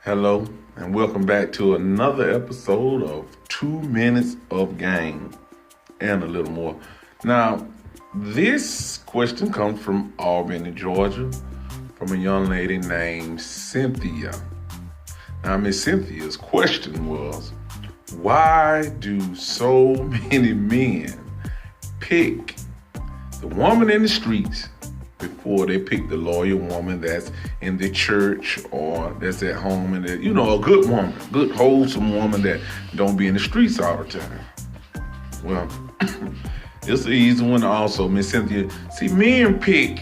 Hello, and welcome back to another episode of 2 Minutes of Game and a little more. Now, this question comes from Albany, Georgia, from a young lady named Cynthia. Now, Miss Cynthia's question was, why do so many men pick the woman in the streets before they pick the loyal woman that's in the church or that's at home, and a good woman, good wholesome woman that don't be in the streets all the time? Well, it's an easy one also, Miss Cynthia. See, men pick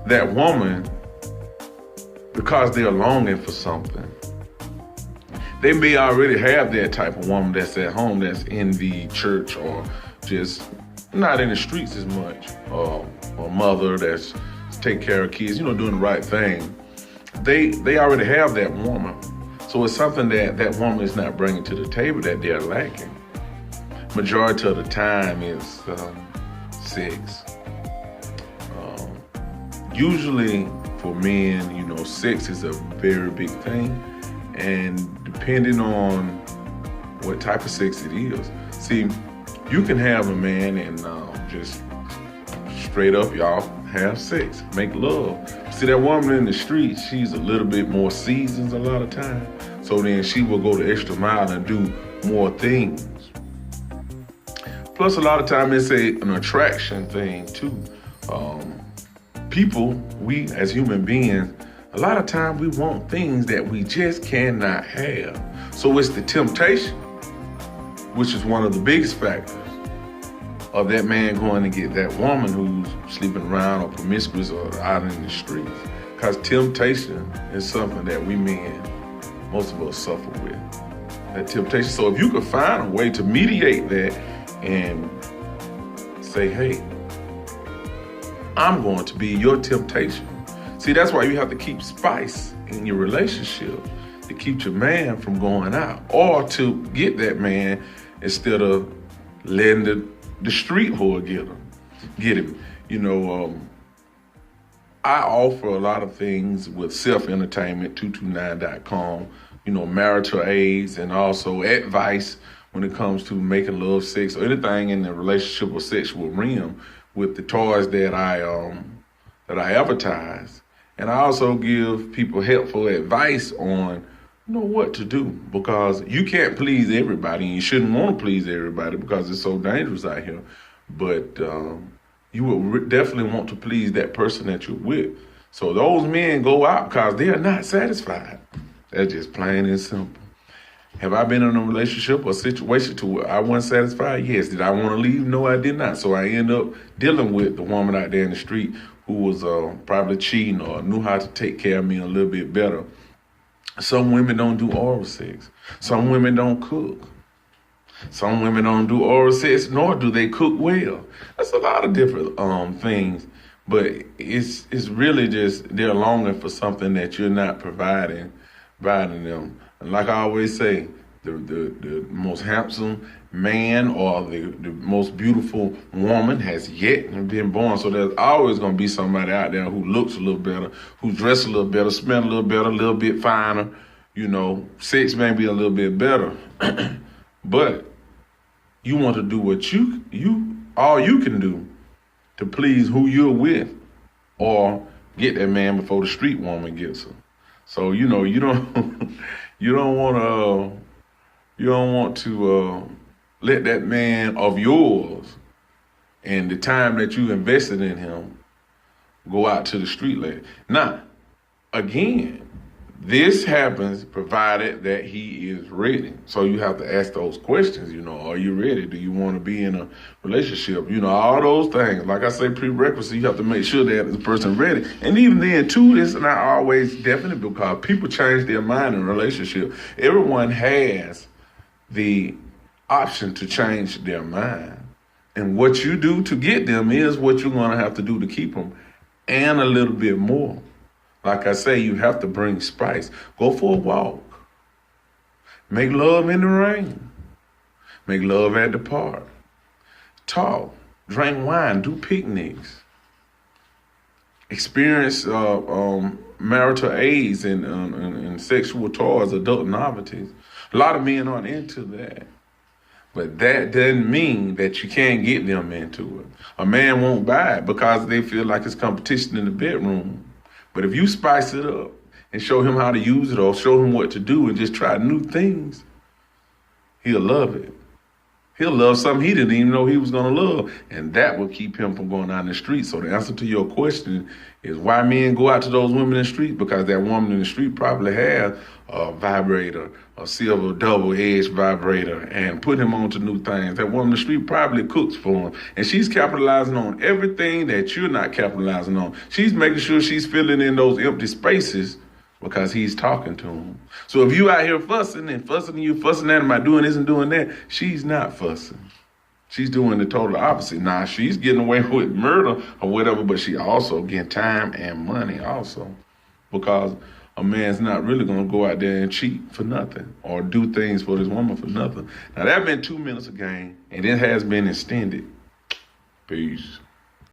that woman because they're longing for something. They may already have that type of woman that's at home, that's in the church or just not in the streets as much, or a mother that's take care of kids, doing the right thing. They already have that woman. So it's something that woman is not bringing to the table that they're lacking. Majority of the time is sex. Usually for men, sex is a very big thing. And depending on what type of sex it is. See, you can have a man and just straight up, y'all have sex, make love. See, that woman in the street, she's a little bit more seasoned a lot of time. So then she will go the extra mile and do more things. Plus, a lot of time it's an attraction thing too. People, we as human beings, a lot of time we want things that we just cannot have. So it's the temptation, which is one of the biggest factors of that man going to get that woman who's sleeping around or promiscuous or out in the streets. Because temptation is something that we men, most of us suffer with. That temptation. So if you could find a way to mediate that and say, hey, I'm going to be your temptation. See, that's why you have to keep spice in your relationship, to keep your man from going out, or to get that man instead of letting the street whore get him. I offer a lot of things with self-entertainment, 229.com, marital aids, and also advice when it comes to making love, sex, or anything in the relationship or sexual realm with the toys that I advertise. And I also give people helpful advice on what to do, because you can't please everybody, and you shouldn't want to please everybody because it's so dangerous out here. But you will definitely want to please that person that you're with. So those men go out because they are not satisfied. That's just plain and simple. Have I been in a relationship or situation to where I wasn't satisfied? Yes. Did I want to leave? No, I did not. So I ended up dealing with the woman out there in the street who was probably cheating or knew how to take care of me a little bit better. Some women don't do oral sex. Some women don't cook. Some women don't do oral sex, nor do they cook well. That's a lot of different things. But it's really just they're longing for something that you're not providing them. And like I always say, the most handsome man or the most beautiful woman has yet been born. So there's always going to be somebody out there who looks a little better, who's dressed a little better, smell a little better, a little bit finer. Sex may be a little bit better. But you want to do what all you can do to please who you're with, or get that man before the street woman gets him. So you don't you don't want to let that man of yours and the time that you invested in him go out to the street lane. Now, again, this happens provided that he is ready. So you have to ask those questions, are you ready? Do you want to be in a relationship? All those things. Like I say, prerequisites, you have to make sure that the person ready. And even then, too, it's not always definite because people change their mind in a relationship. Everyone has the option to change their mind. And what you do to get them is what you're going to have to do to keep them, and a little bit more. Like I say, you have to bring spice. Go for a walk. Make love in the rain. Make love at the park. Talk. Drink wine. Do picnics. experience marital aids and sexual toys, adult novelties. A lot of men aren't into that. But that doesn't mean that you can't get them into it. A man won't buy it because they feel like it's competition in the bedroom. But if you spice it up and show him how to use it or show him what to do and just try new things, he'll love it. He'll love something he didn't even know he was going to love. And that will keep him from going out in the street. So the answer to your question is why men go out to those women in the street? Because that woman in the street probably has a vibrator, a silver double-edged vibrator, and put him on to new things. That woman in the street probably cooks for him. And she's capitalizing on everything that you're not capitalizing on. She's making sure she's filling in those empty spaces because he's talking to him. So if you out here fussing at him by doing this and doing that, she's not fussing. She's doing the total opposite. Now, she's getting away with murder or whatever, but she also getting time and money also. Because a man's not really going to go out there and cheat for nothing or do things for this woman for nothing. Now, that's been 2 minutes of game, and it has been extended. Peace.